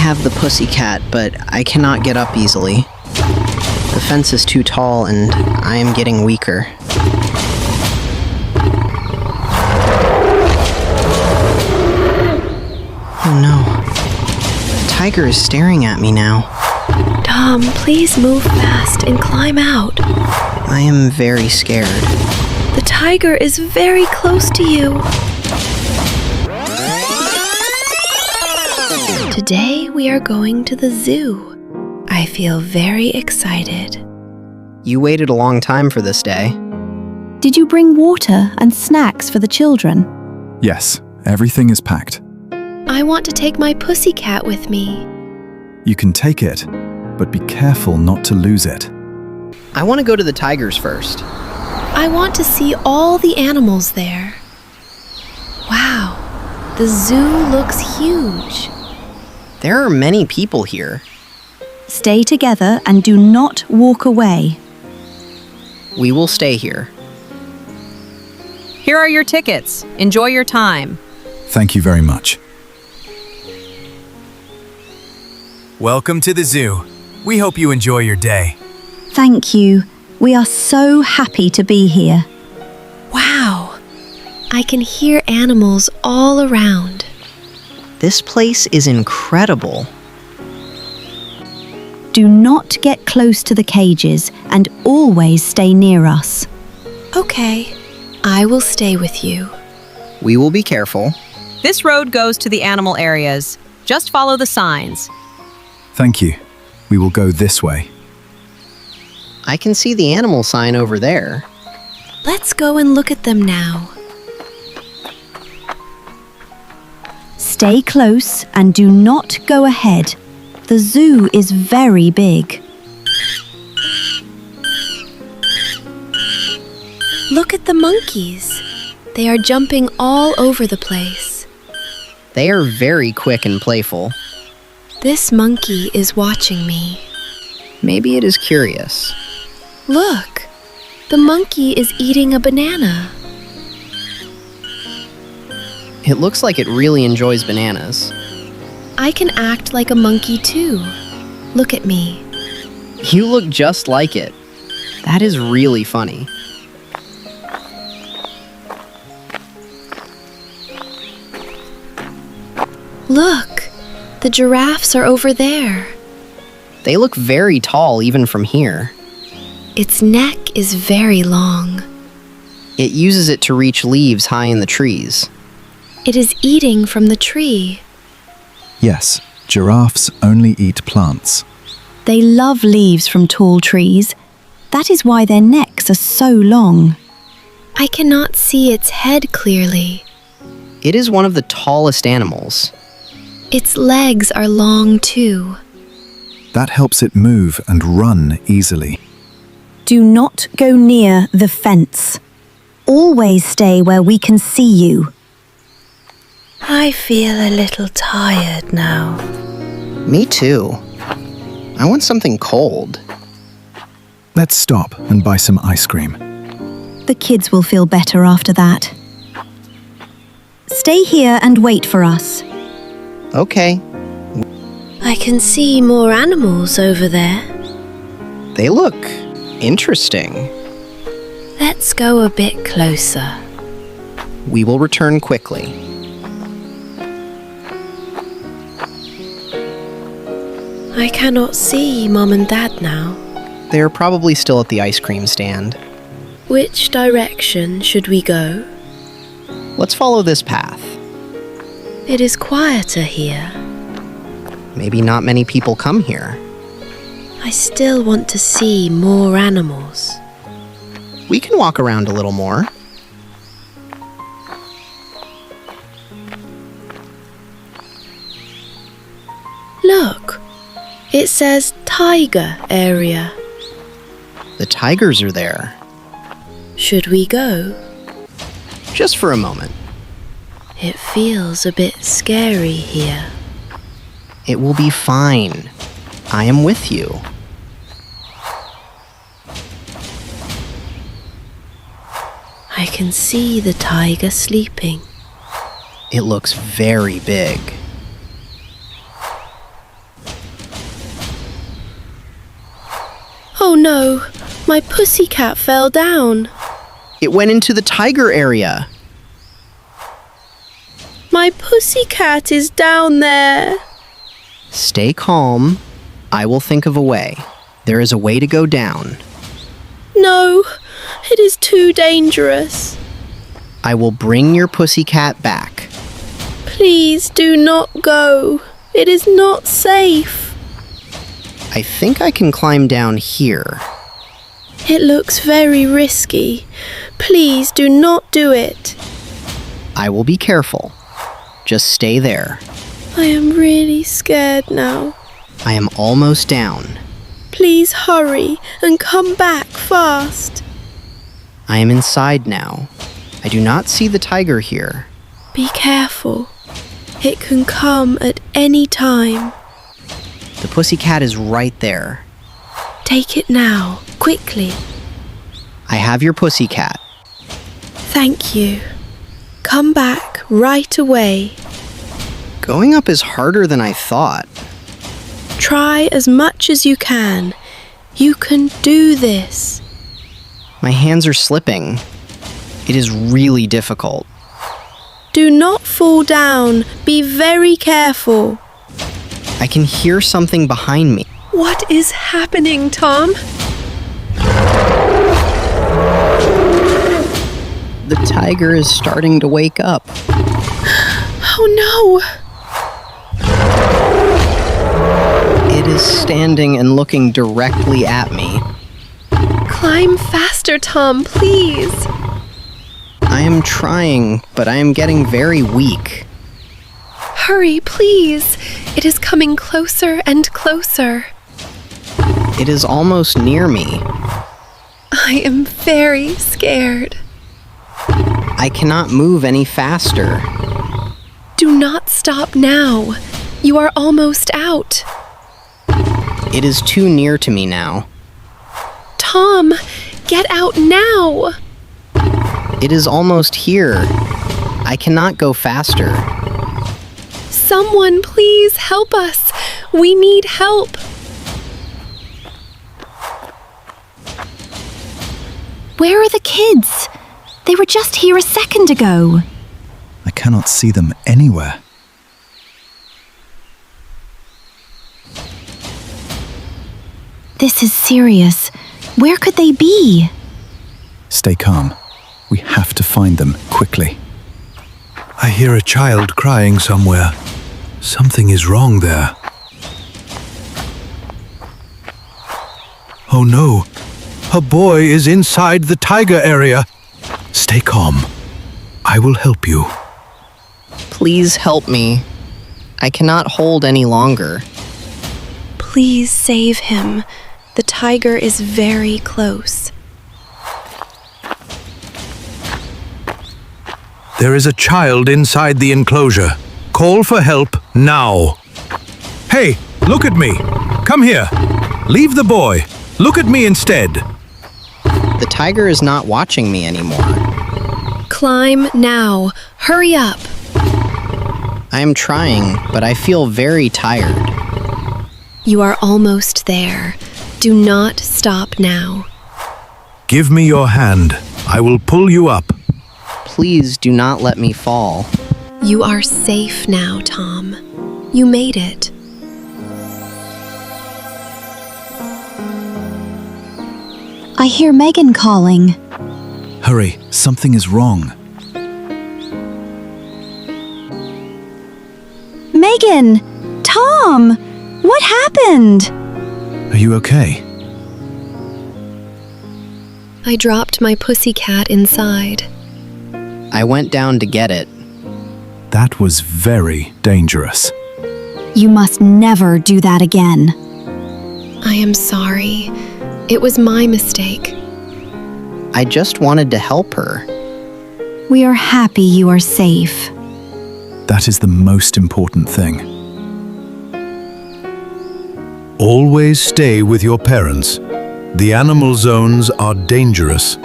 have the pussycat, but I cannot get up easily. The fence is too tall and I am getting weaker. Oh no. The tiger is staring at me now. Tom, please move fast and climb out. I am very scared. The tiger is very close to you. Today we are going to the zoo. I feel very excited. You waited a long time for this day. Did you bring water and snacks for the children? Yes, everything is packed. I want to take my pussycat with me. You can take it, but be careful not to lose it. I want to go to the tigers first. I want to see all the animals there. Wow, the zoo looks huge. There are many people here. Stay together and do not walk away. We will stay here. Here are your tickets. Enjoy your time. Thank you very much. Welcome to the zoo. We hope you enjoy your day. Thank you. We are so happy to be here. Wow, I can hear animals all around. This place is incredible. Do not get close to the cages and always stay near us. Okay, I will stay with you. We will be careful. This road goes to the animal areas. Just follow the signs. Thank you. We will go this way. I can see the animal sign over there. Let's go and look at them now. Stay close and do not go ahead. The zoo is very big. Look at the monkeys. They are jumping all over the place. They are very quick and playful. This monkey is watching me. Maybe it is curious. Look, the monkey is eating a banana. It looks like it really enjoys bananas. I can act like a monkey too. Look at me. You look just like it. That is really funny. Look, the giraffes are over there. They look very tall even from here. Its neck is very long. It uses it to reach leaves high in the trees. It is eating from the tree. Yes, giraffes only eat plants. They love leaves from tall trees. That is why their necks are so long. I cannot see its head clearly. It is one of the tallest animals. Its legs are long too. That helps it move and run easily. Do not go near the fence. Always stay where we can see you. I feel a little tired now. Me too. I want something cold. Let's stop and buy some ice cream. The kids will feel better after that. Stay here and wait for us. Okay. I can see more animals over there. They look interesting. Let's go a bit closer. We will return quickly. I cannot see Mom and Dad now. They are probably still at the ice cream stand. Which direction should we go? Let's follow this path. It is quieter here. Maybe not many people come here. I still want to see more animals. We can walk around a little more. Look, it says tiger area. The tigers are there. Should we go? Just for a moment. It feels a bit scary here. It will be fine. I am with you. I can see the tiger sleeping. It looks very big. no, my pussycat fell down. It went into the tiger area. My pussycat is down there. Stay calm. I will think of a way. There is a way to go down. No, it is too dangerous. I will bring your pussycat back. Please do not go. It is not safe. I think I can climb down here. It looks very risky. Please do not do it. I will be careful. Just stay there. I am really scared now. I am almost down. Please hurry and come back fast. I am inside now. I do not see the tiger here. Be careful. It can come at any time. The pussycat is right there. Take it now, quickly. I have your pussycat. Thank you. Come back right away. Going up is harder than I thought. Try as much as you can. You can do this. My hands are slipping. It is really difficult. Do not fall down. Be very careful. I can hear something behind me. What is happening, Tom? The tiger is starting to wake up. Oh no! It is standing and looking directly at me. Climb faster, Tom, please. I am trying, but I am getting very weak. Hurry, please. It is coming closer and closer. It is almost near me. I am very scared. I cannot move any faster. Do not stop now. You are almost out. It is too near to me now. Tom, get out now. It is almost here. I cannot go faster. Someone please help us. We need help. Where are the kids? They were just here a second ago. I cannot see them anywhere. This is serious. Where could they be? Stay calm. We have to find them quickly. I hear a child crying somewhere. Something is wrong there. Oh no! A boy is inside the tiger area. Stay calm. I will help you. Please help me. I cannot hold any longer. Please save him. The tiger is very close. There is a child inside the enclosure. Call for help now. Hey, look at me. Come here. Leave the boy. Look at me instead. The tiger is not watching me anymore. Climb now. Hurry up. I am trying, but I feel very tired. You are almost there. Do not stop now. Give me your hand. I will pull you up. Please do not let me fall. You are safe now, Tom. You made it. I hear Megan calling. Hurry, something is wrong. Megan! Tom! What happened? Are you okay? I dropped my pussycat inside. I went down to get it. That was very dangerous. You must never do that again. I am sorry. It was my mistake. I just wanted to help her. We are happy you are safe. That is the most important thing. Always stay with your parents. The animal zones are dangerous.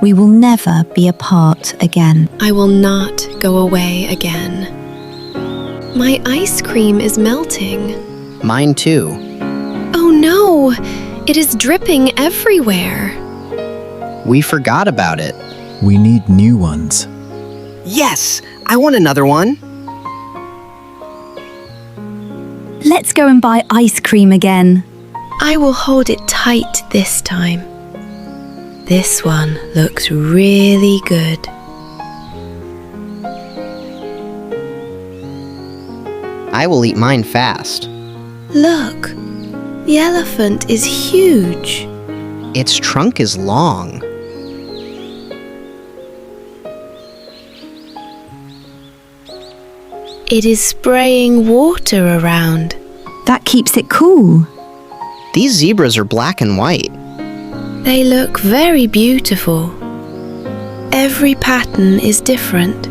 We will never be apart again. I will not go away again. My ice cream is melting. Mine too. Oh no! It is dripping everywhere. We forgot about it. We need new ones. Yes! I want another one. Let's go and buy ice cream again. I will hold it tight this time. This one looks really good. I will eat mine fast. Look, the elephant is huge. Its trunk is long. It is spraying water around. That keeps it cool. These zebras are black and white. They look very beautiful. Every pattern is different.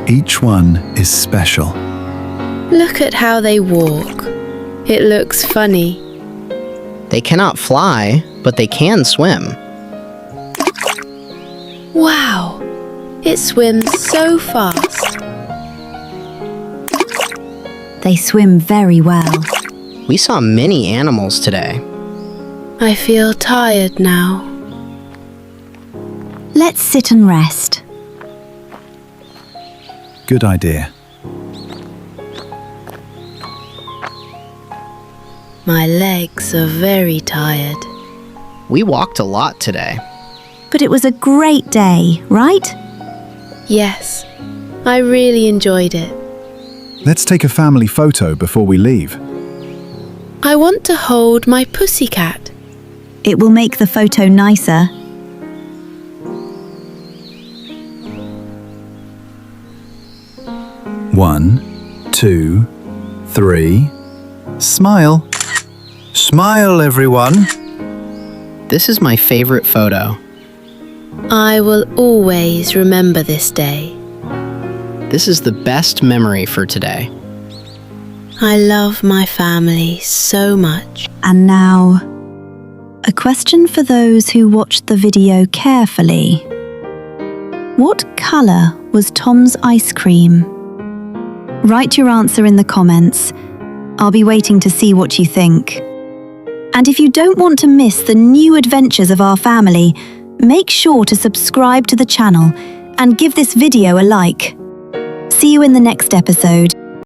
Each one is special. Look at how they walk. It looks funny. They cannot fly, but they can swim. Wow! It swims so fast. They swim very well. We saw many animals today. I feel tired now. Let's sit and rest. Good idea. My legs are very tired. We walked a lot today. But it was a great day, right? Yes, I really enjoyed it. Let's take a family photo before we leave. I want to hold my pussycat. It will make the photo nicer. One, two, three. Smile. Smile, everyone. This is my favorite photo. I will always remember this day. This is the best memory for today. I love my family so much. And now, a question for those who watched the video carefully. What colour was Tom's ice cream? Write your answer in the comments. I'll be waiting to see what you think. And if you don't want to miss the new adventures of our family, make sure to subscribe to the channel and give this video a like. See you in the next episode.